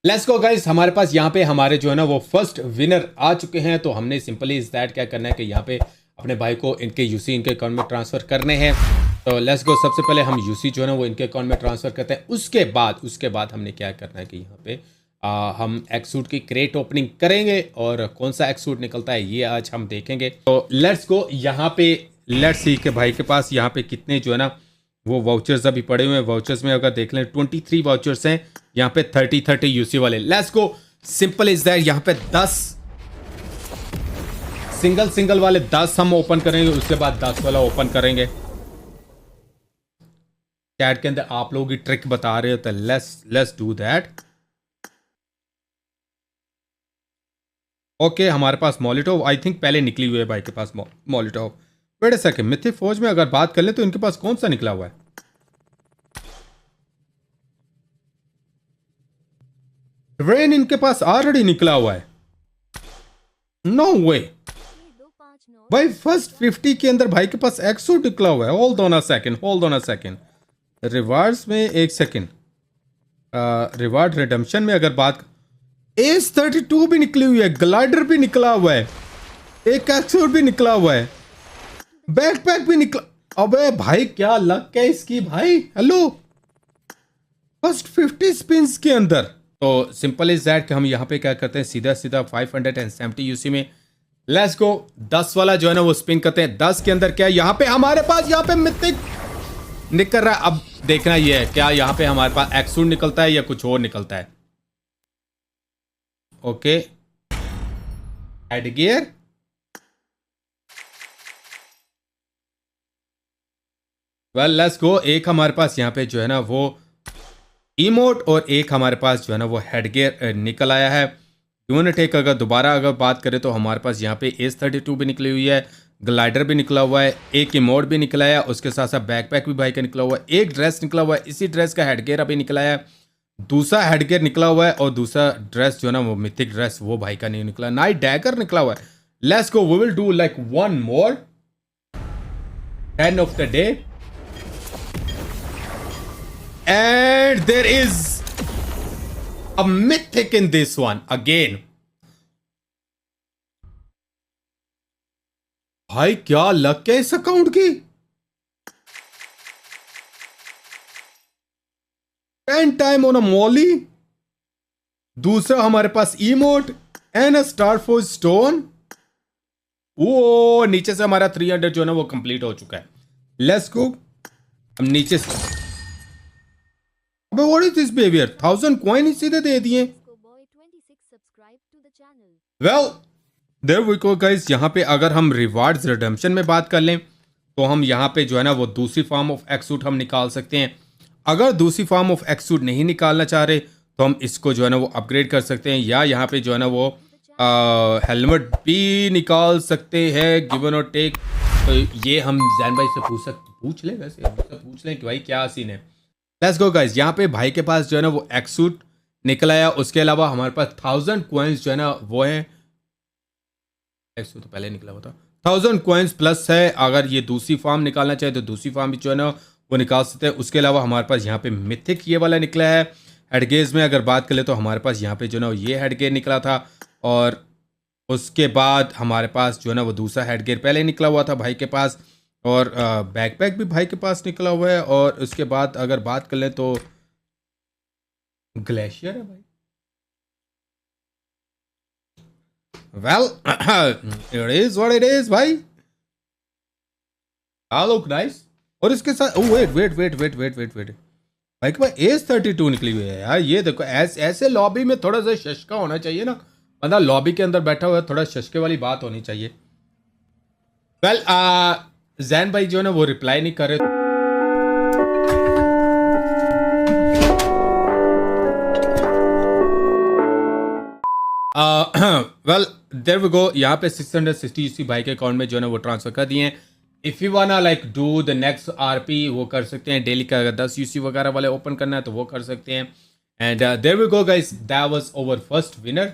Let's go guys, हमारे पास यहाँ पे हमारे जो है ना वो फर्स्ट विनर आ चुके हैं। तो हमने सिंपली इज दैट क्या करना है कि यहाँ पे अपने भाई को इनके यूसी इनके अकाउंट में ट्रांसफ़र करने हैं। तो लेट्स गो, सबसे पहले हम यूसी जो है ना वो इनके अकाउंट में ट्रांसफ़र करते हैं। उसके बाद हमने क्या करना है कि यहाँ पे हम एक्सूट की क्रेट ओपनिंग करेंगे और कौन सा एक्सूट निकलता है ये आज हम देखेंगे। तो लेट्स गो, यहाँ पे लेट्स सी के भाई के पास यहाँ पे कितने जो है ना वो वाउचर्स अभी पड़े हुए हैं। वाउचर्स में अगर देख लें 23 वाउचर्स हैं यहाँ पे 30 यूसी वाले। Let's go, simple is that. यहाँ पे 10 सिंगल वाले 10 हम ओपन करेंगे, उसके बाद 10 वाला ओपन करेंगे। चैट के अंदर आप लोगों की ट्रिक बता रहे हो तो लेट्स डू दैट। ओके, हमारे पास मॉलिटोव आई थिंक पहले निकली हुई है भाई के पास मॉलिटोव। वेट अ सेकंड, मिथिक फौज में अगर बात कर ले तो इनके पास कौन सा निकला हुआ है? रेन इनके पास ऑलरेडी निकला हुआ है। नो वे भाई, फर्स्ट 50 के अंदर भाई के पास एक्सो निकला हुआ है। Hold on a second. Rewards में एक सेकंड, रिवार्ड रिडम्पशन में अगर बात, एस 32 भी निकली हुई है, ग्लाइडर भी निकला हुआ है, एक एक्सो भी निकला हुआ है, बैकपैक भी निकला। अबे भाई क्या लक है इसकी भाई। हेलो, फर्स्ट 50 स्पिन्स के अंदर। तो सिंपल इज दैट कि हम यहाँ पे क्या करते हैं, सीधा 570 यूसी में लेट्स गो 10 वाला जो है ना वो स्पिन करते हैं। 10 के अंदर क्या है, यहाँ पे हमारे पास यहाँ पे मिथिक निकल रहा है। अब देखना ये है क्या यहाँ पे हमारे पास एक्सूट निकलता है या कुछ और निकलता है। Okay, headgear, well let's go. एक हमारे पास यहाँ पे जो है ना वो इमोट और एक हमारे पास जो है ना वो हेडगियर निकल आया है। यूनिटेक अगर दोबारा अगर बात करें तो हमारे पास यहाँ पे एस 32 भी निकली हुई है, ग्लाइडर भी निकला हुआ है, एक इमोट भी निकला है, उसके साथ साथ बैकपैक भी भाई का निकला हुआ है, एक ड्रेस निकला हुआ है, इसी ड्रेस का हेडगियर अभी निकला है, दूसरा हेडगियर निकला हुआ है और दूसरा ड्रेस जो है ना वो मिथिक ड्रेस वो भाई का नहीं निकला। नाइट डैगर निकला हुआ है। Let's go, we will do like one more 10 of the day and there is a mythic in this one again। भाई क्या लक है इस अकाउंट की। 10 टाइम ऑन अ मॉली, दूसरा हमारे पास इमोट एंड अ स्टारफोर्ज स्टोन। वो नीचे से हमारा 300 जो है ना वो कंप्लीट हो चुका है। लेट्स गो, हम नीचे से what is this behaviour, 1000 coin सीधे दे दिए। Well there we go guys. यहाँ पे अगर हम रिवार्ड्स रिडेम्पशन में बात कर लें तो हम यहाँ पे जो है ना वो दूसरी फॉर्म ऑफ एक्सूट हम निकाल सकते हैं। अगर दूसरी फॉर्म ऑफ एक्सूट नहीं निकालना चाह रहे तो हम इसको जो है ना वो अपग्रेड कर सकते हैं, या यहाँ पे जो है ना वो हेलमेट भी निकाल सकते हैं, गिवन और टेक। तो ये हम जैन भाई से पूछ लें, वैसे पूछ लें कि भाई क्या सीन है। लेट्स गो गाइस, यहाँ पे भाई के पास जो है ना वो एक्सूट निकल आया। उसके अलावा हमारे पास 1000 कॉइन्स जो है ना वो है, एक्सूट तो पहले निकला हुआ था, 1000 कॉइन्स प्लस है। अगर ये दूसरी फॉर्म निकालना चाहे तो दूसरी फॉर्म भी जो है ना वो निकाल सकते हैं। उसके अलावा हमारे पास यहाँ पे मिथिक ये वाला निकला है। हेडगेयर्स में अगर बात कर ले तो हमारे पास यहाँ पे जो है ना ये हेडगेयर निकला था, और उसके बाद हमारे पास जो है ना वो दूसरा हेडगेयर पहले निकला हुआ था भाई के पास, और बैकपैक भी भाई के पास निकला हुआ है। और उसके बाद अगर बात कर लें तो ग्लेशियर है भाई। Well it is what it is भाई, लुक नाइस। और इसके साथ वेट भाई के पास एस 32 निकली हुई है यार। ये देखो, ऐसे लॉबी में थोड़ा सा शशका होना चाहिए ना, बंदा लॉबी के अंदर बैठा हुआ है, थोड़ा शशके वाली बात होनी चाहिए। वेल जैन भाई जो है ना वो रिप्लाई नहीं कर रहे। वेल देयर वी गो, यहाँ पे 660 यूसी भाई के अकाउंट में जो है ना वो ट्रांसफर कर दिए हैं। If you wanna like do the next RP वो कर सकते हैं। डेली का अगर 10 यूसी वगैरह वाले ओपन करना है तो वो कर सकते हैं। And there we go guys, that was our first winner.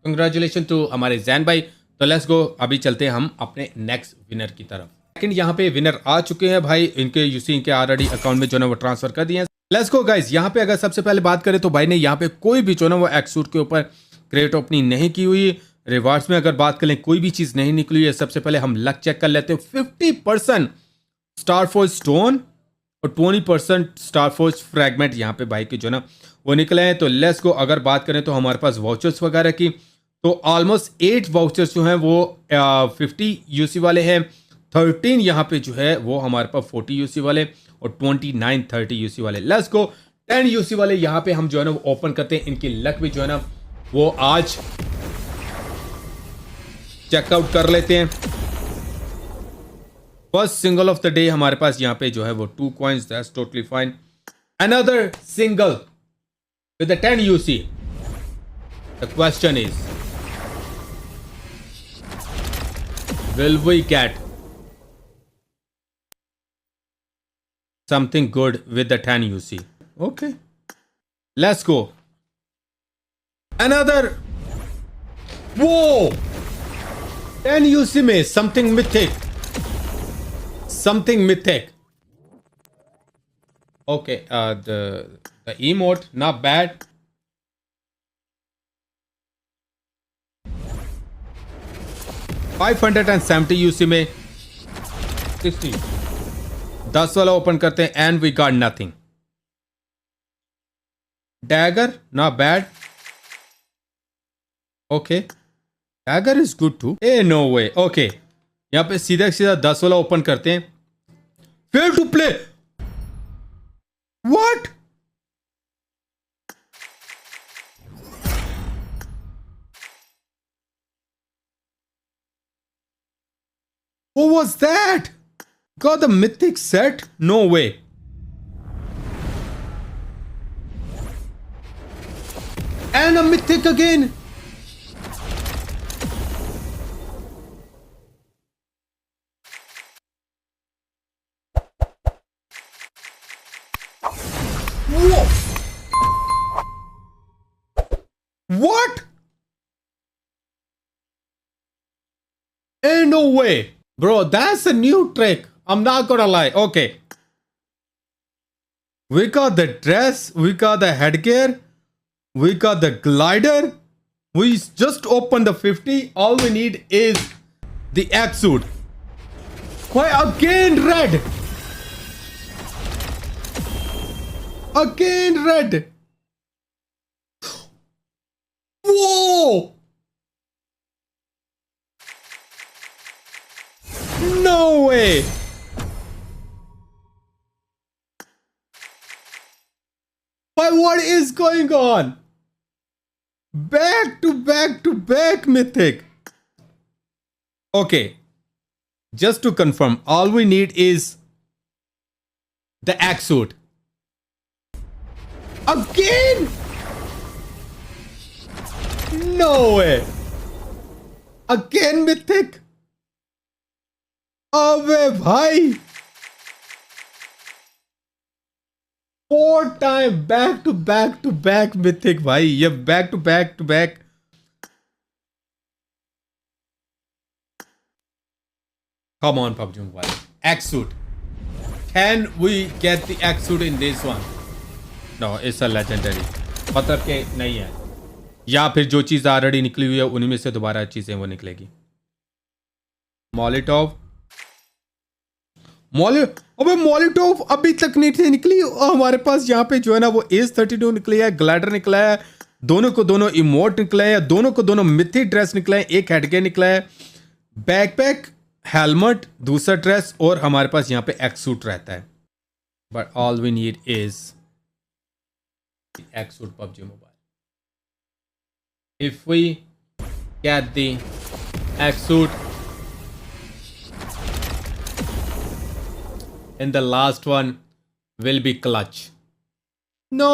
Congratulation to हमारे जैन भाई। तो लेट्स गो, अभी चलते हैं हम अपने नेक्स्ट विनर की तरफ। लेकिन यहाँ पे विनर आ चुके हैं भाई, इनके यूसी इनके ऑलरेडी अकाउंट में जो है वो ट्रांसफर कर दिए हैं। Let's go guys. यहाँ पे अगर सबसे पहले बात करें तो भाई ने यहाँ पे कोई भी जो ना वो एक्सूट के ऊपर क्रेट ओपनिंग नहीं की हुई। रिवार्ड्स में अगर बात करें कोई भी चीज नहीं निकली है। सबसे पहले हम लक चेक कर लेते हैं। 50% स्टारफोर्ज स्टोन और 20% स्टारफोर्ज फ्रैगमेंट यहाँ पे भाई के जो ना वो निकले हैं। तो लेट्स गो। अगर बात करें तो हमारे पास वाउचर्स वगैरह की तो ऑलमोस्ट 8 वाउचर्स जो हैं वो 50 यूसी वाले हैं। 13 यहाँ पे जो है वो हमारे पास 40 यूसी वाले और 29 30 यूसी वाले। Let's go. 10 यूसी वाले यहाँ पे हम जो है ना वो ओपन करते हैं। इनकी लक भी जो है ना वो आज चेकआउट कर लेते हैं। First single of the day हमारे पास यहाँ पे जो है वो 2 coins. That's totally fine. Another single with 10 UC. The question is will we get something good with the 10 UC? Okay, let's go. Another. Whoa, 10 UC में something mythic. Something mythic. Okay, the emote not bad. 570 UC में 60 10 वाला open करते हैं and we got nothing. Dagger not bad. Okay, dagger is good too. Ah no way. Okay, यहां पे सीधा सीधा 10 वाला ओपन करते हैं। Fail to play. What? What was that? Got the mythic set? No way. And a mythic again. Whoa. What? Ain't no way. Bro, that's a new trick. I'm not gonna lie. Okay. We got the dress. We got the headgear. We got the glider. We just opened the 50. All we need is the X suit. Why again red? Again red. Whoa! No way! But what is going on? Back to back mythic. Okay. Just to confirm, all we need is the Axe suit. Again? No way! Again mythic? अबे भाई 4 time back to back mythic भाई। ये back to back come on PUBG mobile. X suit, can we get the X suit in this one? No, it's a legendary. मतलब के नहीं है, या फिर जो चीज ऑलरेडी निकली हुई है उन्हीं में से दोबारा चीजें वो निकलेगी। मॉलिटोव अबे मॉलिटोव अभी तक नहीं थी निकली। हमारे पास यहाँ पे जो है ना वो एज 32 निकली है, ग्लाइडर निकला है, दोनों को दोनों इमोट निकला है, दोनों को दोनों मिथी ड्रेस निकला है, एक हेडगेयर निकला है, बैकपैक, हेलमेट, दूसरा ड्रेस, और हमारे पास यहाँ पे एक्स सूट रहता है। But all we need is X suit PUBG mobile. If we get the X suit and the last one will be clutch. No!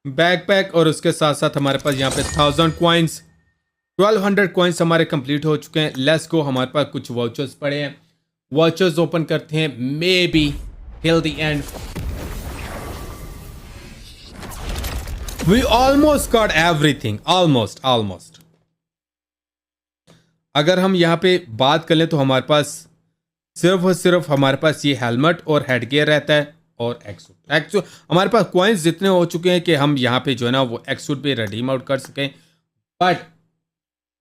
Backpack और उसके साथ साथ हमारे पास यहाँ पे 1000 कॉइन्स, 1200 कॉइन्स हमारे कंप्लीट हो चुके हैं। लेट्स गो। हमारे पास कुछ वाउचर्स पड़े हैं, वाउचर्स ओपन करते हैं, maybe till the end. We almost got everything, almost. अगर हम यहाँ पे बात कर लें तो हमारे पास सिर्फ और सिर्फ हमारे पास ये हेलमेट और हेडगियर रहता है और एक्सूट। एक्सूट हमारे पास कॉइन्स जितने हो चुके हैं कि हम यहाँ पे जो है ना वो एक्सूट पे रिडीम आउट कर सकें। But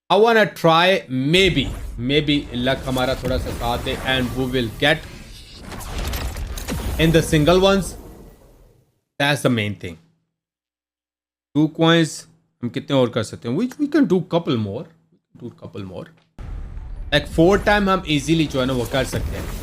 I want to try, maybe luck हमारा थोड़ा सा साथ है and we will get in the single ones. That's the main thing. 2 coins हम कितने और कर सकते हैं? We can do couple more, like 4 time हम इजीली जो है ना वो कर सकते हैं।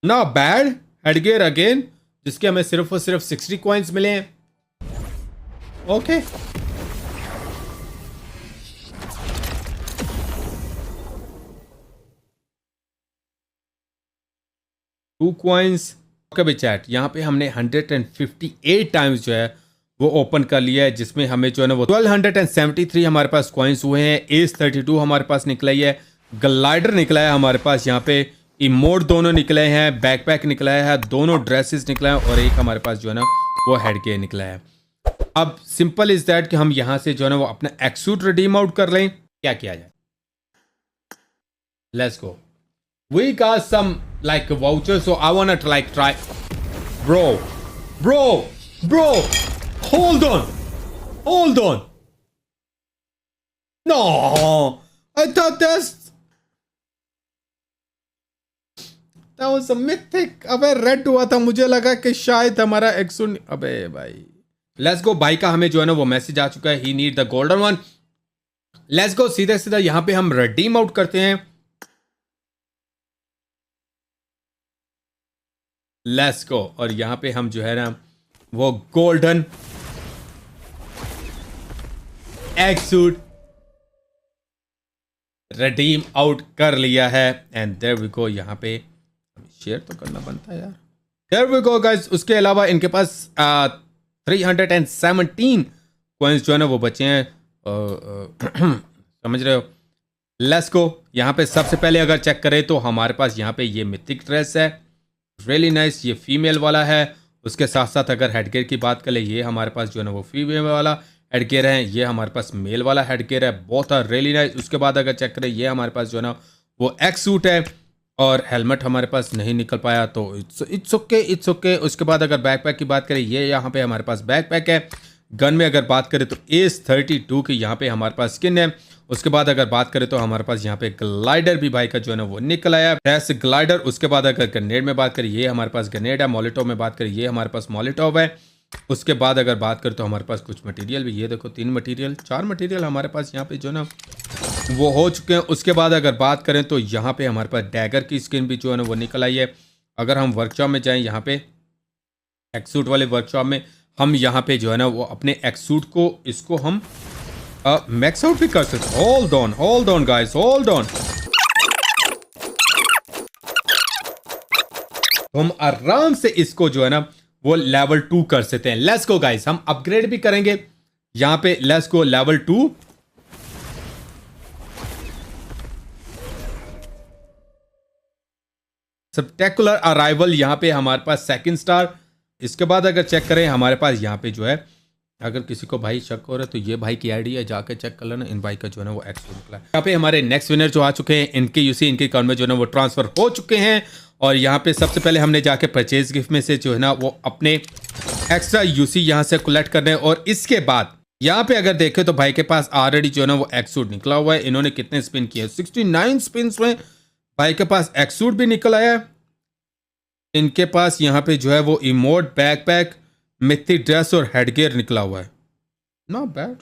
ना बैड हेडगियर अगेन, जिसके हमें सिर्फ और सिर्फ 60 कॉइन्स मिले हैं। ओके टू कॉइन्स कभी चैट यहाँ पे हमने 158 टाइम्स जो है वो ओपन कर लिया है, जिसमें हमें जो है ना वो 1273 हमारे पास कॉइन्स हुए हैं। एज 32 हमारे पास निकला ही है, ग्लाइडर निकला है हमारे पास, यहाँ पे इमोट दोनों निकले हैं, बैकपैक निकला है, दोनों ड्रेसेस निकला है और एक हमारे पास जो है ना वो हेडगियर निकला है। अब सिंपल इज दैट कि हम यहाँ से जो है ना वो अपना एक्सूट रिडीम आउट कर लें। क्या किया जाए? Let's go. We got some like vouchers, so I wanna like try. Bro, hold on. No, I thought that was a mythic. अबे रेड हुआ था, मुझे लगा कि शायद हमारा एक्सूट। अबे भाई लेट्स गो। भाई का हमें जो है ना वो मैसेज आ चुका है, he need the golden one. Let's go, सीधा सीधा यहाँ पे हम रिडीम आउट करते हैं। Let's go. और यहां पे हम जो है ना वो गोल्डन एक्सूट रिडीम आउट कर लिया है एंड देयर वी गो। यहां पे शेयर तो करना बनता है यार। There we go guys. उसके अलावा इनके पास 317 कॉइन्स जो है ना वो बचे हैं। समझ रहे हो? Let's go. यहां पे सबसे पहले अगर चेक करें तो हमारे पास यहाँ पे ये मिथिक ड्रेस है, रियली नाइस। ये फीमेल वाला है। उसके साथ साथ अगर हेडगियर की बात करें, ये हमारे पास जो है ना वो फीमेल वाला हेडगियर है, ये हमारे पास मेल वाला हेडगियर है। बहुत रियली नाइस। उसके बाद अगर चेक करें, ये हमारे पास जो है ना वो एक्स सूट है और हेलमेट हमारे पास नहीं निकल पाया, तो इट्स ओके। उसके बाद अगर बैकपैक की बात करें, ये यहाँ पे हमारे पास बैकपैक है। गन में अगर बात करें तो एज 32 की यहाँ पे हमारे पास स्किन है। उसके बाद अगर बात करें तो हमारे पास यहाँ पे ग्लाइडर भी भाई का जो है ना वो निकल आया है, ग्लाइडर। उसके बाद अगर ग्रेनेड में बात करें, ये हमारे पास ग्रेनेड है। मॉलिटोव में बात करें, ये हमारे पास मॉलिटोव है। उसके बाद अगर बात करें तो हमारे पास कुछ मटेरियल भी, ये देखो 4 मटेरियल हमारे पास यहाँ पे जो है ना वो हो चुके हैं। उसके बाद अगर बात करें तो यहाँ पे हमारे पास डैगर की स्किन भी जो है ना वो निकल आई है। अगर हम वर्कशॉप में जाएं, यहाँ पे एक्सूट वाले वर्कशॉप में हम यहाँ पे जो है ना वो अपने एक्सूट को इसको हम मैक्स आउट भी कर सकते। Hold on guys, hold on. हम आराम से इसको जो है ना वो लेवल 2 कर सकते हैं। Let's go guys. हम अपग्रेड भी करेंगे यहां पे। Let's go level 2। Spectacular arrival यहां पे हमारे पास 2nd स्टार। इसके बाद अगर चेक करें, हमारे पास यहां पे जो है, अगर किसी को भाई शक हो रहा है तो ये भाई की आईडी है, जाके चेक कर लेना। इन भाई का जो है ना वो एक्स निकला है। यहाँ पे हमारे नेक्स्ट विनर जो आ चुके हैं, इनके यूसी इनके अकाउंट में जो है ना वो ट्रांसफर हो चुके हैं। और यहाँ पे सबसे पहले हमने जाके परचेज गिफ्ट में से जो है ना वो अपने एक्स्ट्रा यूसी यहाँ से कलेक्ट करने। और इसके बाद यहाँ पे अगर देखें तो भाई के पास ऑलरेडी जो है ना वो एक्सूट निकला हुआ है। इन्होंने कितने स्पिन किए? 69 स्पिन में भाई के पास एक्सूट भी निकल आया है। इनके पास यहाँ पे जो है वो इमोट, बैकपैक, मिथिक ड्रेस और हेडगियर निकला हुआ है। Not bad.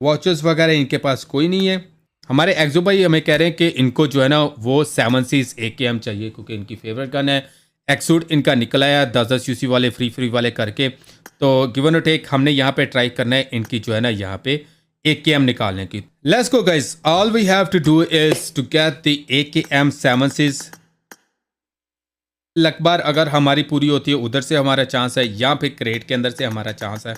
वॉचेस वगैरह इनके पास कोई नहीं है। हमारे एक्सो भाई हमें कह रहे हैं कि इनको जो है ना वो 7 AKM चाहिए, क्योंकि इनकी फेवरेट गन है। एक्सूट इनका निकल आया 10 यूसी वाले फ्री वाले करके। तो गिवन और टेक हमने यहाँ पे ट्राई करना है इनकी जो है ना यहाँ पे AKM निकालने की। Let's go guys. All we have to do is to get the AKM 7 luck bar अगर हमारी पूरी होती है, उधर से हमारा चांस है, या फिर क्रेट के अंदर से हमारा चांस है।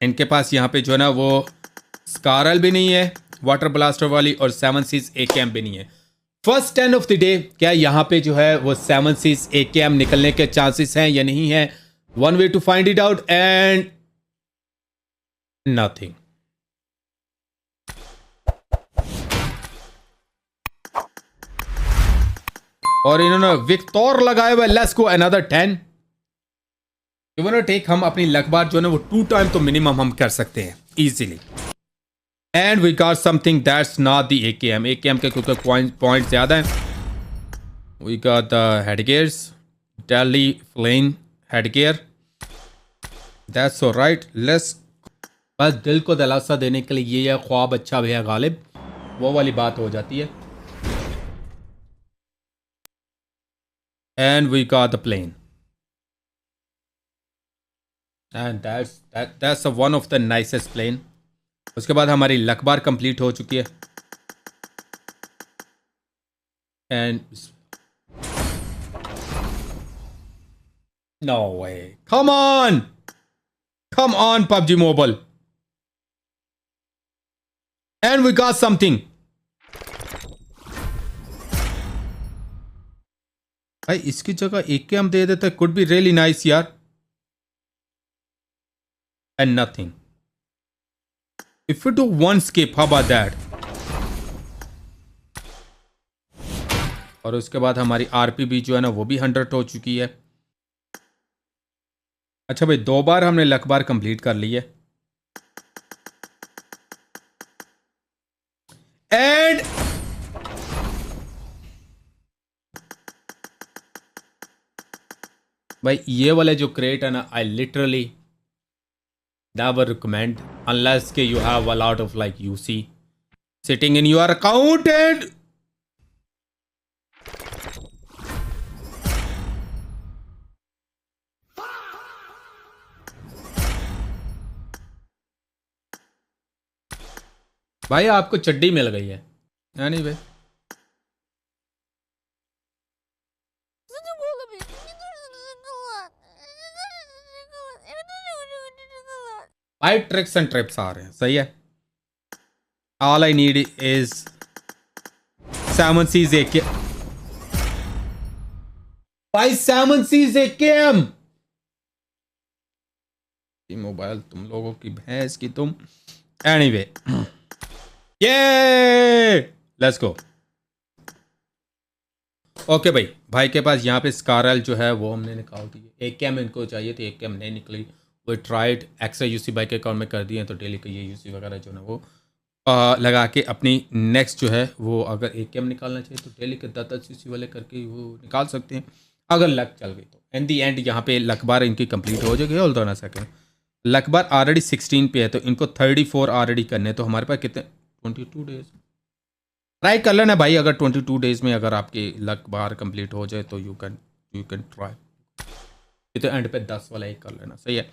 इनके पास यहाँ पे जो है ना वो स्कारल भी नहीं है वाटर ब्लास्टर वाली, और 7 AKM भी नहीं है। फर्स्ट 10 ऑफ द डे, क्या यहाँ पे जो है वो 7 सीज AKM निकलने के चांसेस हैं या नहीं है? One way to find it out and nothing. और इन्होंने विक्टोर लगाए हुए। Let's go another 10। टेक, हम अपनी लक बार जो है ना वो 2 टाइम तो मिनिमम हम कर सकते हैं easily. And we got something that's not the AKM। AKM के क्योंकि पॉइंट ज्यादा हैं। We got the headgears, daily plain headgear, that's alright. Let's, बस दिल को दिलासा देने के लिए ये ख्वाब अच्छा भैया गालिब, वो वाली बात हो जाती है। And we got the plane, and that's one of the nicest plane. उसके बाद हमारी लक बार कंप्लीट हो चुकी है। And no way, come on PUBG Mobile, and we got something. भाई इसकी जगह AKM दे देते, कुड बी रियली नाइस यार। And nothing. If you do one skip, how about that? और उसके बाद हमारी RPB जो है ना वो भी 100 हो चुकी है। अच्छा भाई, 2 बार हमने लक बार कंप्लीट कर ली है। एंड भाई ये वाले जो क्रेट है ना, I literally never recommend unless के you have a lot of like UC sitting in your account and भाई आपको चड्डी मिल गई है। Anyway, भाई ट्रिक्स एंड ट्रिप्स आ रहे हैं, सही है। ऑल आई नीड इज 7 सीज AKM। भाई 7 सीज AKM। मोबाइल तुम लोगों की भैंस की तुम। एनीवे, ये लेट्स गो। ओके भाई के पास यहाँ पे स्कारल जो है वो हमने निकाल दी। AKM इनको चाहिए थी, AKM नहीं निकली। वो ट्राइड एक्स्ट्रा UC बाइक के अकाउंट में कर दिए तो डेली का ये UC वगैरह जो है वो लगा के अपनी नेक्स्ट जो है वो अगर AKM निकालना चाहिए तो डेली के 10 UC वाले करके वो निकाल सकते हैं अगर लक चल गई तो। एंड दी एंड यहाँ पे लक बार इनकी कंप्लीट हो जाएगी। ऑल दोनों सेकेंड लक बार ऑलरेडी 16 पे है तो इनको 34 ऑलरेडी करने, तो हमारे पास कितने 22 डेज ट्राई कर लेना भाई। अगर 22 डेज में अगर आपकी लक बार कंप्लीट हो जाए तो यू कैन ट्राई। ये तो एंड पे 10 वाला ही कर लेना, सही है।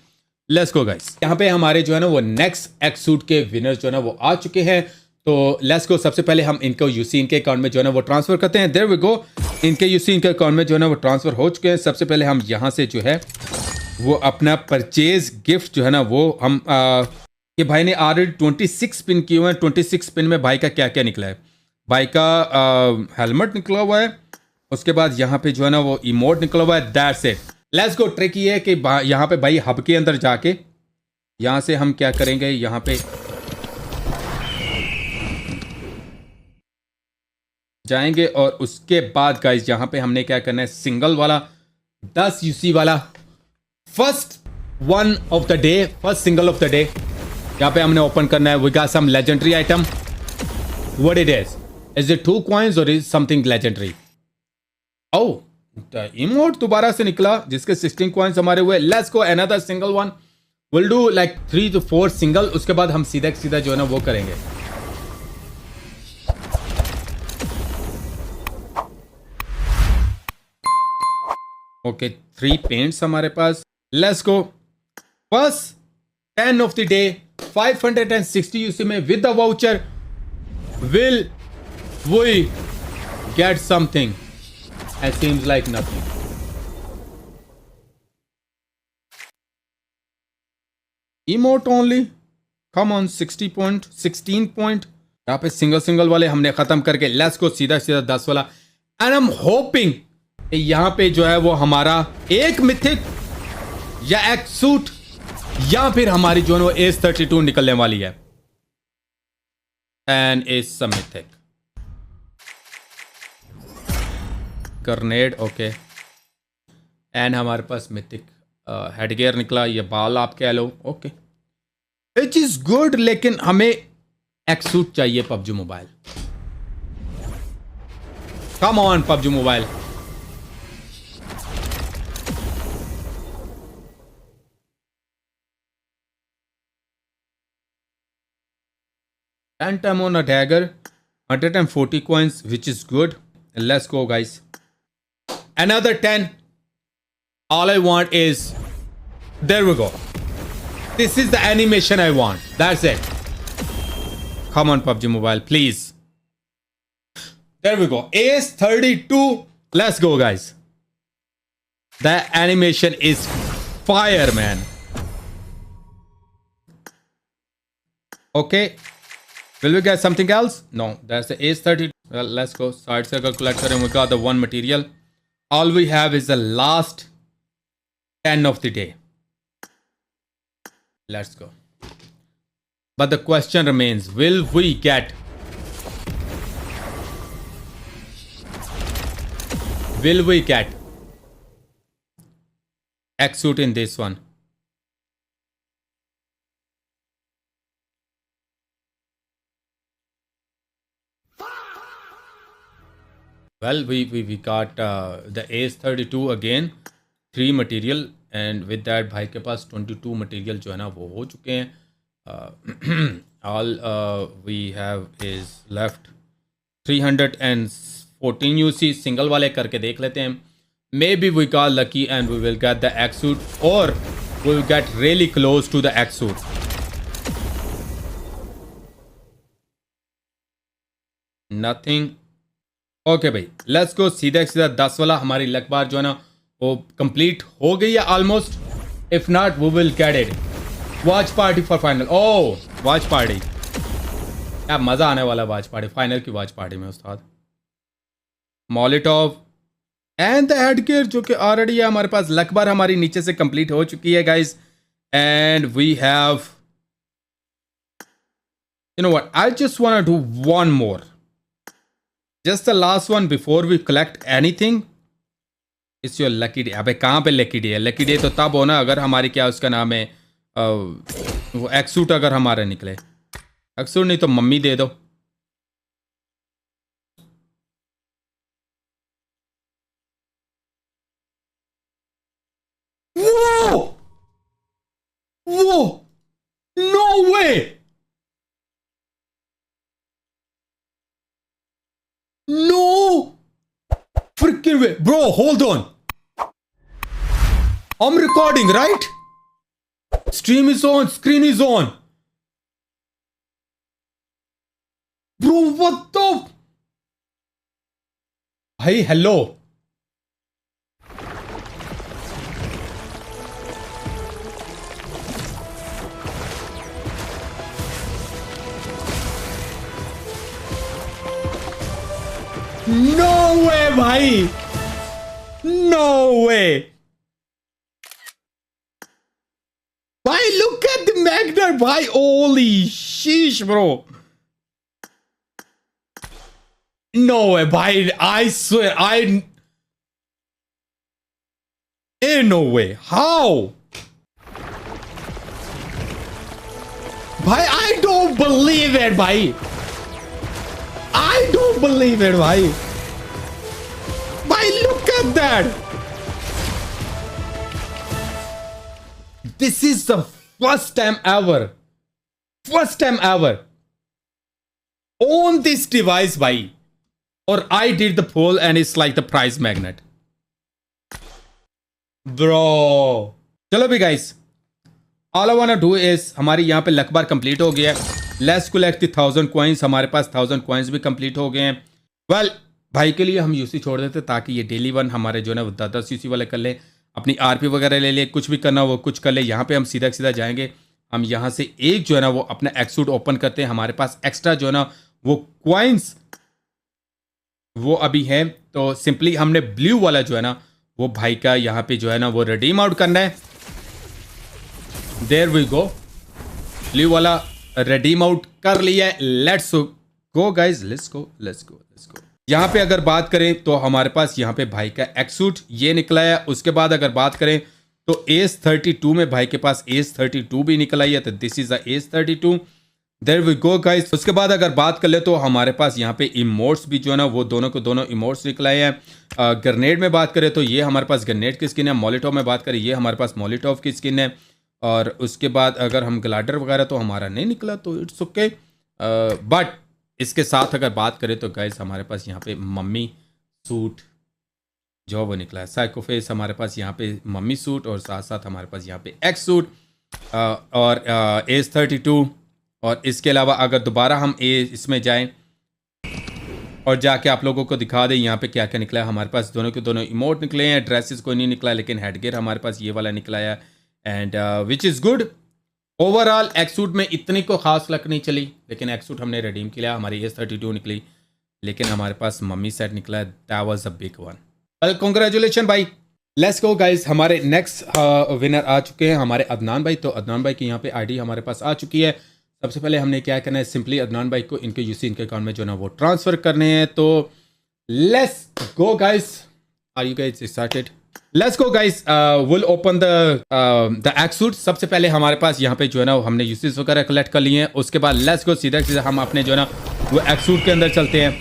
Let's go guys. यहाँ पे हमारे जो है ना वो नेक्स्ट एक्सूट के विनर्स जो है ना वो आ चुके हैं। तो लेट्स गो। सबसे पहले हम इनको UC इनके अकाउंट में जो है ना वो ट्रांसफर करते हैं। There we go. इनके UC इनके अकाउंट में जो है ना वो ट्रांसफर हो चुके हैं। सबसे पहले हम यहाँ से जो है वो अपना परचेज गिफ्ट जो है ना वो हम ये भाई ने ऑलरेडी 26 स्पिन किए हुए हैं। 26 स्पिन में भाई का क्या क्या निकला है? भाई का हेलमेट निकला हुआ है। उसके बाद यहाँ पे जो है ना वो इमोट निकला हुआ है। That's it. Let's go. Trick ये है कि यहाँ पे भाई हब के अंदर जाके यहाँ से हम क्या करेंगे, यहाँ पे जाएंगे और उसके बाद गाइस यहाँ पे हमने क्या करना है, सिंगल वाला 10 UC वाला first one of the day, first single of the day यहाँ पे हमने ओपन करना है। We got some legendary item. What it is it 2 coins और is something legendary? Oh, emote दोबारा से निकला जिसके 16 कॉइंस हमारे हुए। Let's go another single one. Will do like 3 to 4 single. उसके बाद हम सीधा सीधा जो है ना वो करेंगे। ओके 3 पेंट्स हमारे पास। Let's go. First 10 of the day 560 UC में with the voucher will we get something? It seems like nothing. Emote only. Come on, 16 point. यहाँ पे सिंगल सिंगल वाले हमने खत्म करके लेट्स को सीधा सीधा 10 वाला एंड आई एम होपिंग यहाँ पे जो है वो हमारा एक मिथिक या एक सूट या फिर हमारी जो है वो एस32 निकलने वाली है and is mythic grenade okay and हमारे पास मिथिक हेडगियर निकला, ये बाल आप कह लो ओके विच इज गुड, लेकिन हमें एक्सूट चाहिए PUBG mobile. Come on PUBG mobile. Time on a dagger, 140 coins, which is good. Let's go, guys. Another 10. All I want is, there we go. This is the animation I want. That's it. Come on, PUBG Mobile, please. There we go. AS32. Let's go, guys. The animation is fire, man. Okay. Will we get something else? No, that's the AS32. Well, let's go. Side circle collector, and we got the one material. All we have is the last 10 of the day. Let's go. But the question remains, will we get X-suit in this one? Well, we got the AS32 again, 3 material, and with that भाई के पास 22 material जो है ना वो हो चुके हैं। All we have is left 314 UC। Single वाले करके देख लेते हैं। Maybe we got lucky and we will get the X-suit, or we will get really close to the X-suit. Nothing. Okay भाई, लेट्स गो। सीधा सीधा 10 वाला हमारी लक बार जो है ना वो कंप्लीट हो गई है almost. If not we will get it. Watch party for final. Oh watch party, क्या मजा आने वाला वॉच पार्टी, फाइनल की वॉच पार्टी में उस्ताद। मॉलिटॉव एंड द हेडगियर जो कि ऑलरेडी है हमारे पास। लक बार हमारी नीचे से कंप्लीट हो चुकी है guys, and we have you know what, I just want to do one more, just the last one before we collect anything. It's your lucky day. अबे कहाँ पे लकी डे है? लकी डे तो तब हो ना अगर हमारी क्या उसका नाम है वो एक्सूट अगर हमारे निकले। एक्सूट नहीं तो मम्मी दे दो। वो no way, no freaking way, bro. Hold on, I'm recording, right? Stream is on, screen is on, bro. What the? Hey, hello. No way, भाई, no way. भाई look at the magnet, भाई, holy sheesh, bro. No way, भाई, I swear, no way. How? भाई, I don't believe it, भाई. I don't believe it, भाई. Bhai, look at that. This is the first time ever on this device, bhai. Or I did the poll and it's like the prize magnet. Bro. चलो भी guys. All I wanna do is हमारी यहाँ पे luck बार complete हो गया है। Let's collect the 1000 coins। हमारे पास 1000 coins भी कंप्लीट हो गए हैं। Well, भाई के लिए हम यूसी छोड़ देते ताकि ये डेली वन हमारे जो है ना वो 10 यूसी वाले कर ले, अपनी आरपी वगैरह ले ले, कुछ भी करना वो कुछ कर ले। यहाँ पे हम सीधा सीधा जाएंगे। हम यहाँ से एक जो है ना वो अपना एक्सूट ओपन करते हैं। हमारे पास एक्स्ट्रा जो है ना वो क्वाइंस वो अभी है, तो सिंपली हमने ब्लू वाला जो है ना वो भाई का यहाँ पे जो है ना वो रिडीम आउट करना है। देयर वी गो, ब्लू वाला रिडीम आउट कर लिया है। Let's go guys, let's go let's go let's go. यहाँ पे अगर बात करें तो हमारे पास यहाँ पे भाई का एक्सूट ये निकला है। उसके बाद अगर बात करें तो एस 32 में भाई के पास एस 32 भी निकल आई है, तो this is the S 32। There we go guys. उसके बाद अगर बात कर ले तो हमारे पास यहाँ पे इमोट्स भी जो है ना वो दोनों को दोनों इमोट्स निकल आए हैं। ग्रेनेड में बात करें तो ये हमारे पास ग्रेनेड की स्किन है। मॉलिटोव में बात करें ये हमारे पास मॉलिटोव की स्किन है। और उसके बाद अगर हम ग्लाइडर वगैरह तो हमारा नहीं निकला, तो इट्स ओके। बट इसके साथ अगर बात करें तो गाइस हमारे पास यहाँ पे मम्मी सूट जो वो निकला है। साइकोफेस हमारे पास यहाँ पे मम्मी सूट, और साथ साथ हमारे पास यहाँ पे एक्स सूट और एस 32। और इसके अलावा अगर दोबारा हम इसमें जाएं और जाके आप लोगों को दिखा दें यहाँ पे क्या क्या निकला है। हमारे पास दोनों के दोनों इमोट निकले हैं। ड्रेसेस कोई नहीं निकला, लेकिन हेडगेयर हमारे पास ये वाला निकला है, and which is good. Overall X suit में इतनी को खास लक नहीं चली, लेकिन एक्सूट हमने रिडीम किया। हमारी एस 32 निकली, लेकिन हमारे पास मम्मी सेट निकला है। That was a big one. Well congratulation भाई। लेट्स गो गाइस, हमारे नेक्स्ट विनर आ चुके हैं हमारे अदनान भाई। तो अदनान भाई की यहाँ पे आईडी हमारे पास आ चुकी है। सबसे पहले हमने क्या करना है, सिंपली अदनान भाई को इनके यूसी इनके अकाउंट में जो ना वो ट्रांसफर करने हैं। तो let's go guys, are you guys excited? Let's go guys, will open the X suit. सबसे पहले हमारे पास यहाँ पे जो है ना हमने यूसीज वगैरह कलेक्ट कर लिए हैं। उसके बाद लेट्स गो सीधा हम अपने जो है ना वो एक्सूट के अंदर चलते हैं।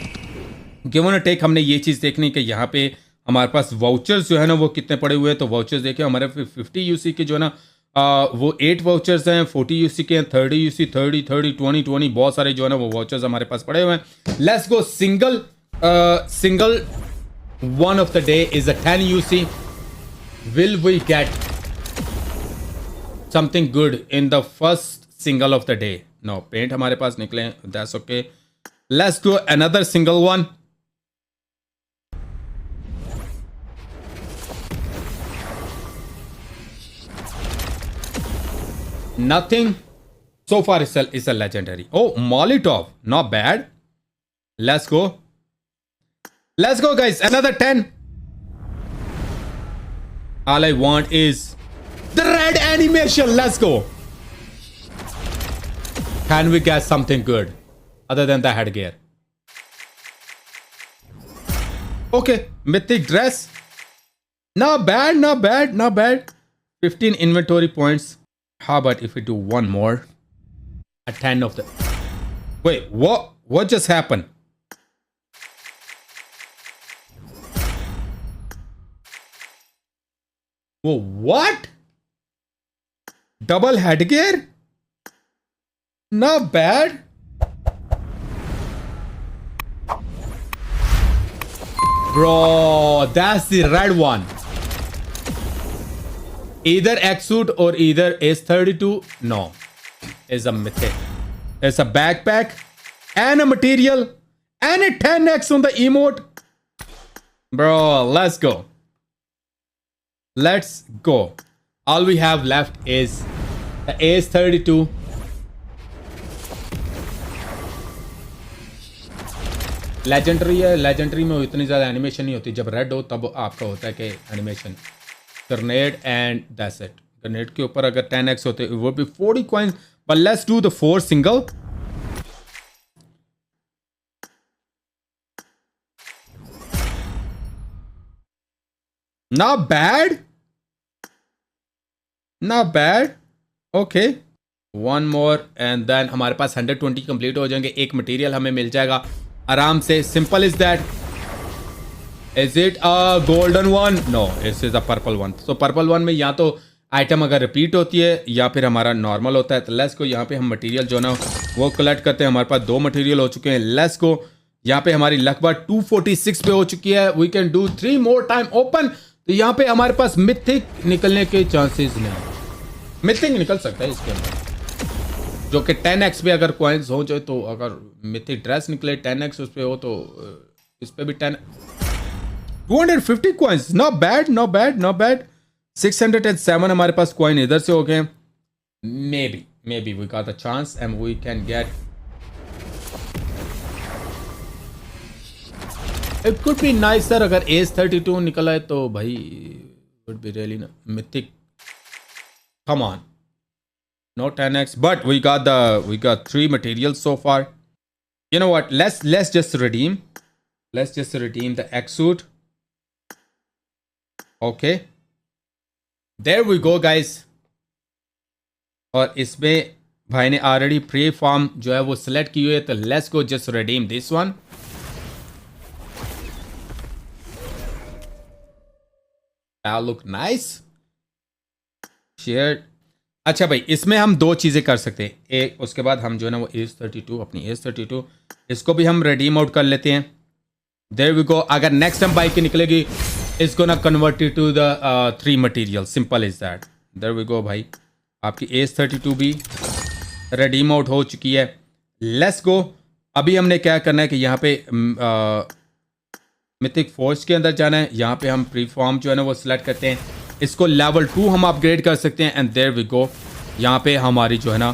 गिवन अ टेक हमने ये चीज़ देखनी कि यहाँ पे हमारे पास वाउचर्स जो है ना वो कितने पड़े हुए हैं। तो वाउचर्स देखें, हमारे 50 यूसी के जो है ना वो 8 वाउचर्स हैं, 40 यूसी के हैं, 30 यूसी, 30 30 20 20 बहुत सारे जो है ना वो वाउचर्स हमारे पास पड़े हुए हैं। Let's go single one of the day is a 10 UC. Will we get something good in the first single of the day? No, paint हमारे पास निकले, that's okay. Let's go another single one. Nothing so far. Is a legendary. Oh, Molotov, not bad. Let's go guys, another 10. All I want is the red animation. Let's go. Can we get something good other than the headgear? Okay, mythic dress, not bad. 15 inventory points. How about if we do one more? A 10 of the... Wait, what just happened? Whoa, what? Double headgear? Not bad. Bro, that's the red one. Either X-suit or either S32. No, it's a mythic. It's a backpack and a material and a 10x on the emote. Bro, let's go. Let's go. All we have left is the S32. Legendary है। Legendary में इतनी ज़्यादा animation नहीं होती। जब red हो तब आपका होता है कि animation. Grenade and that's it. Grenade के ऊपर अगर 10x होते वो भी 40 coins. But let's do the 4 single. Not bad. Okay, one more and then हमारे पास 120 कंप्लीट हो जाएंगे। एक मटेरियल हमें मिल जाएगा आराम से। Simple is that. Is it a golden one? No, this is a purple one. So purple one में या तो आइटम अगर रिपीट होती है या फिर हमारा नॉर्मल होता है। तो लेट्स को यहाँ पे हम मटेरियल जो ना वो कलेक्ट करते हैं। हमारे पास 2 मटेरियल हो चुके हैं। लेट्स को यहाँ पे हमारी लगभग 246 पे हो चुकी है। We can do 3 more time open. तो यहाँ पे हमारे पास मिथिक निकलने के चांसेस नहीं। मिथिक निकल सकता है इसके अंदर, जो कि 10x पे अगर कॉइन्स हो जाए। तो अगर मिथिक ड्रेस निकले 10x उस पर हो तो इस पर भी 250 coins, not bad. 607 हमारे पास कॉइन इधर से हो गए। maybe we got a chance and we can get it could be nice sir, अगर एज-32 निकला है तो भाई would be really mythic, come on, no 10x, but we got 3 materials so far. You know what, let's just redeem the X suit. Okay, there we go guys. और इसमें भाई ने already pre form जो है वो select की हुई है, तो let's go just redeem this one. Look nice share. अच्छा भाई, इसमें हम 2 चीज़ें कर सकते हैं. एक, उसके बाद हम जो है ना वो एज-32, अपनी एज-32 इसको भी हम रिडीम आउट कर लेते हैं. There we go. अगर नेक्स्ट टाइम बाइक की निकलेगी, इसको ना convert to the 3 material, simple is that. There we go भाई, आपकी एज-32 भी रिडीम आउट हो चुकी है. Let's go. अभी हमने क्या करना है कि यहाँ पे मिथिक फोर्स के अंदर जाना है. यहाँ पे हम प्री फॉर्म जो है ना वो सिलेक्ट करते हैं, इसको लेवल 2 हम अपग्रेड कर सकते हैं. एंड देयर वी गो, यहाँ पे हमारी जो है ना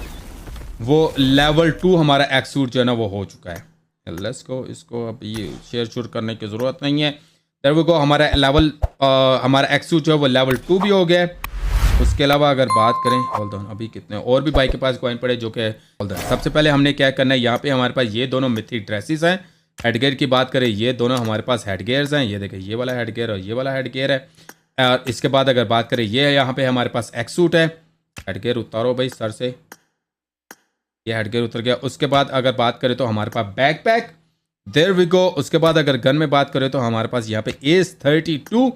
वो लेवल 2 हमारा एक्स सूट जो है ना वो हो चुका है. लेट्स गो. इसको अब ये शेयर शुरू करने की ज़रूरत नहीं है. देयर वी गो, हमारा हमारा एक्स सूट जो है वो लेवल 2 भी हो गया है. उसके अलावा अगर बात करें, होल्ड ऑन, अभी कितने और भी बाइक के पास कॉइन पड़े जो कि होल्ड ऑन. सबसे पहले हमने क्या करना है, यहाँ पे हमारे पास ये दोनों मिथिक ड्रेसेस हैं. हेडगेयर की बात करें, ये दोनों हमारे पास हेडगेयर्स हैं. ये देखें, ये वाला हेडगेयर और ये वाला हेडगेयर है. और इसके बाद अगर बात करें, ये यहाँ पे हमारे पास एक्स सूट है. हेडगेयर उतारो भाई सर से, ये हेडगेयर उतर गया. उसके बाद अगर बात करें तो हमारे पास बैकपैक, देयर वी गो. उसके बाद अगर गन में बात करें तो हमारे पास यहाँ पे एज-32,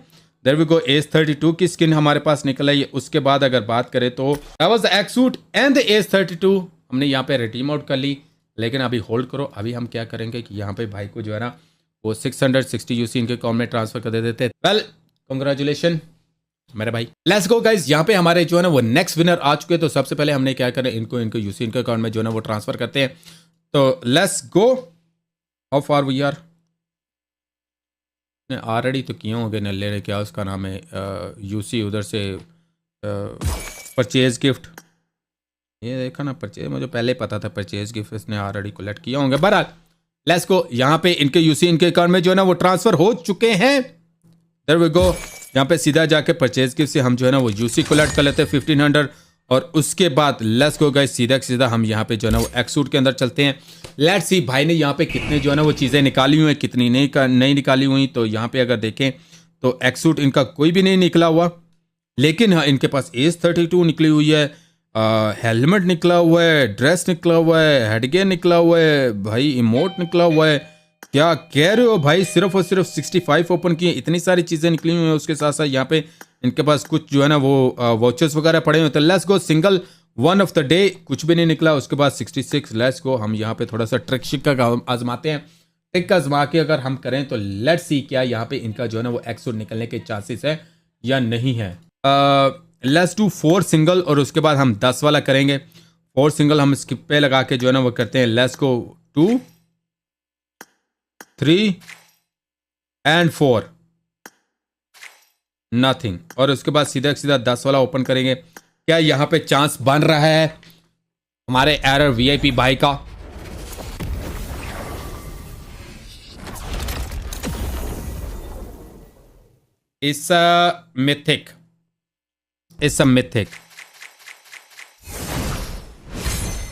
देयर वी गो, एज-32 की स्किन हमारे पास निकल आई है. उसके बाद अगर बात करें तो that was the X suit and the एज-32 हमने यहाँ पे रिडीम आउट कर ली. लेकिन अभी होल्ड करो, अभी हम क्या करेंगे कि यहाँ पे भाई को जो है ना वो 660 यूसी इनके अकाउंट में ट्रांसफर कर देते थे. वेल, कांग्रेचुलेशन मेरे भाई. लेट्स गो गाइस, यहाँ पे हमारे जो है ना वो नेक्स्ट विनर आ चुके हैं. तो सबसे पहले हमने क्या करें, इनको यूसी इनके अकाउंट में जो है ना वो ट्रांसफर करते हैं. तो let's go. How far we are, already तो किए होंगे न, ले क्या उसका नाम है, यूसी उधर से परचेज गिफ्ट. ये देखा ना, परचेज मुझे पहले पता था परचेज गिफ्ट इसने ऑलरेडी कलेक्ट किया होंगे. बहरहाल लेट्स गो. यहाँ पे इनके यूसी इनके अकाउंट में जो है ना वो ट्रांसफर हो चुके हैं. There we go. यहाँ पे सीधा जाके परचेज गिफ्ट से हम जो है ना वो यूसी कलेक्ट कर लेते हैं 1500. और उसके बाद लेट्स गो गाइस, सीधा हम यहाँ पे जो है ना वो एक्स सूट के अंदर चलते हैं. लेट्स सी भाई ने यहाँ पे कितने जो है ना वो चीज़ें निकाली हुई हैं, कितनी नहीं निकाली हुई. तो यहाँ पे अगर देखें तो एक्स सूट इनका कोई भी नहीं निकला हुआ, लेकिन हाँ इनके पास एज-32 निकली हुई है, हेलमेट निकला हुआ है, ड्रेस निकला हुआ है, हेडगेयर निकला हुआ है, भाई इमोट निकला हुआ है. क्या कह रहे हो भाई, सिर्फ और सिर्फ 65 ओपन किए, इतनी सारी चीज़ें निकली हुई हैं. उसके साथ साथ यहाँ पे इनके पास कुछ जो है ना वो वॉचर्स वगैरह पड़े हुए. तो let's go, single one of the day कुछ भी नहीं निकला. उसके बाद 66. लेट्स गो, हम यहाँ पे थोड़ा सा ट्रिक शिक का आजमाते हैं. ट्रिक का आजमा के अगर हम करें तो लेट्स सी क्या यहाँ पे इनका जो है ना वो एक्स सूट निकलने के चांसेस है या नहीं है. लेट्स डू 4 सिंगल और उसके बाद हम 10 वाला करेंगे. 4 सिंगल हम स्किप पे लगा के जो है ना वो करते हैं. Let's go 2 3 and 4, nothing. और उसके बाद सीधा 10 वाला ओपन करेंगे. क्या यहाँ पे चांस बन रहा है हमारे एरर वीआईपी भाई का? It's a mythic. It's a mythic.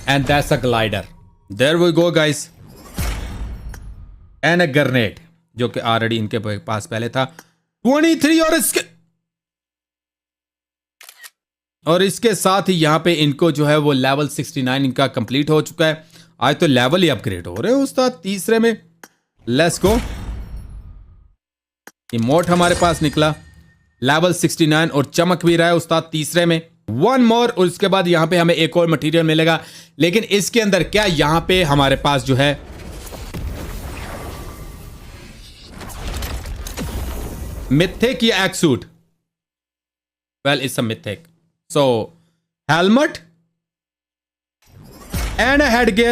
And that's a glider. There we go guys. And a grenade, जो कि ऑलरेडी इनके पास पहले था. 23 और इसके साथ ही यहाँ पे इनको जो है वो लेवल 69 इनका कंप्लीट हो चुका है. आज तो लेवल ही अपग्रेड हो रहे हैं उस्ताद तीसरे में. Let's go. इमोट हमारे पास निकला लेवल 69 और चमक भी रहा है उस्ताद तीसरे में. 1 मोर और उसके बाद यहाँ पे हमें एक और मटेरियल मिलेगा. लेकिन इसके अंदर क्या यहाँ पे हमारे पास जो है मिथिक या x suit? Well it's a mythic. So, helmet and a headgear.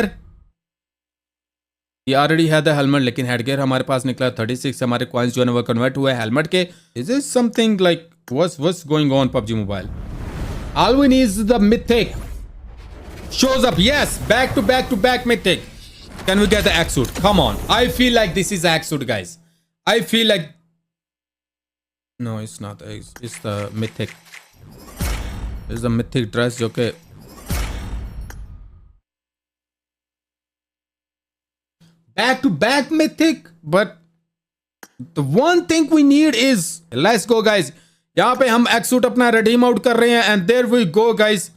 We already had the helmet, लेकिन headgear हमारे पास निकला 36. हमारे coins जो है वो convert हुए helmet के. Is this something like what's going on PUBG Mobile? All we need is the mythic. Shows up, yes, back to back mythic. Can we get the X suit? Come on, I feel like this is X suit, guys. I feel like no it's not, it's the mythic, it's the mythic dress जो कि back to back mythic, but the one thing we need is, let's go guys, यहां पे हम एक्सूट अपना redeem out कर रहे हैं and there we go guys.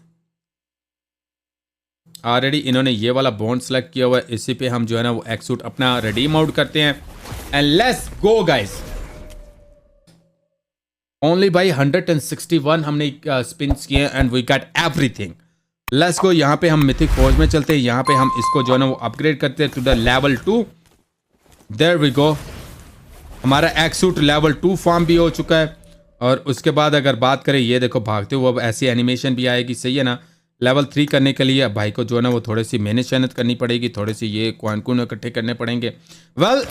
Already इन्होंने ये वाला बॉन्ड सेलेक्ट किया हुआ है, इसी पे हम जो है ना वो एक्सूट अपना redeem out करते हैं and let's go guys. Only by 161 हमने स्पिन्स किए and we got everything. Let's go, यहाँ पे हम मिथिक फौज में चलते हैं, यहाँ पे हम इसको जो है ना वो अपग्रेड करते हैं to the level 2. There we go, हमारा एक्सूट लेवल 2 फॉर्म भी हो चुका है. और उसके बाद अगर बात करें, ये देखो भागते हुए अब ऐसी एनिमेशन भी आएगी, सही है ना. लेवल 3 करने के लिए भाई को जो है ना वो थोड़ी सी मेहनत करनी पड़ेगी, थोड़ी सी ये कॉइन इकट्ठे करने पड़ेंगे. Well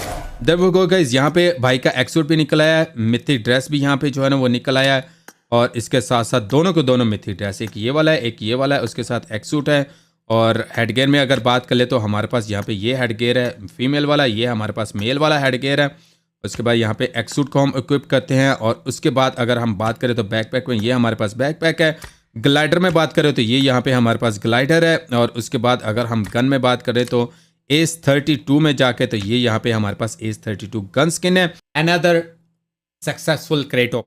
there we go guys, यहाँ पे भाई का एक्सूट भी निकल आया है, मिथिक ड्रेस भी यहाँ पे जो है ना वो निकल आया है. और इसके साथ साथ दोनों को दोनों मिथिक ड्रेस, एक ये वाला है एक ये वाला है, उसके साथ एक्सूट है. और हेडगेयर में अगर बात कर ले तो हमारे पास यहाँ पे ये हेडगेयर है फीमेल वाला, ये हमारे पास मेल वाला हेडगेयर है. उसके बाद यहाँ पे एक्सूट को हम इक्विप करते हैं. और उसके बाद अगर हम बात करें तो बैकपैक में ये हमारे पास बैकपैक है. ग्लाइडर में बात करें तो ये यहाँ पे हमारे पास ग्लाइडर है. और उसके बाद अगर हम गन में बात करें तो एस 32 में जाके तो ये यहाँ पे हमारे पास एस 32 गन स्किन है. Another successful क्रेटो.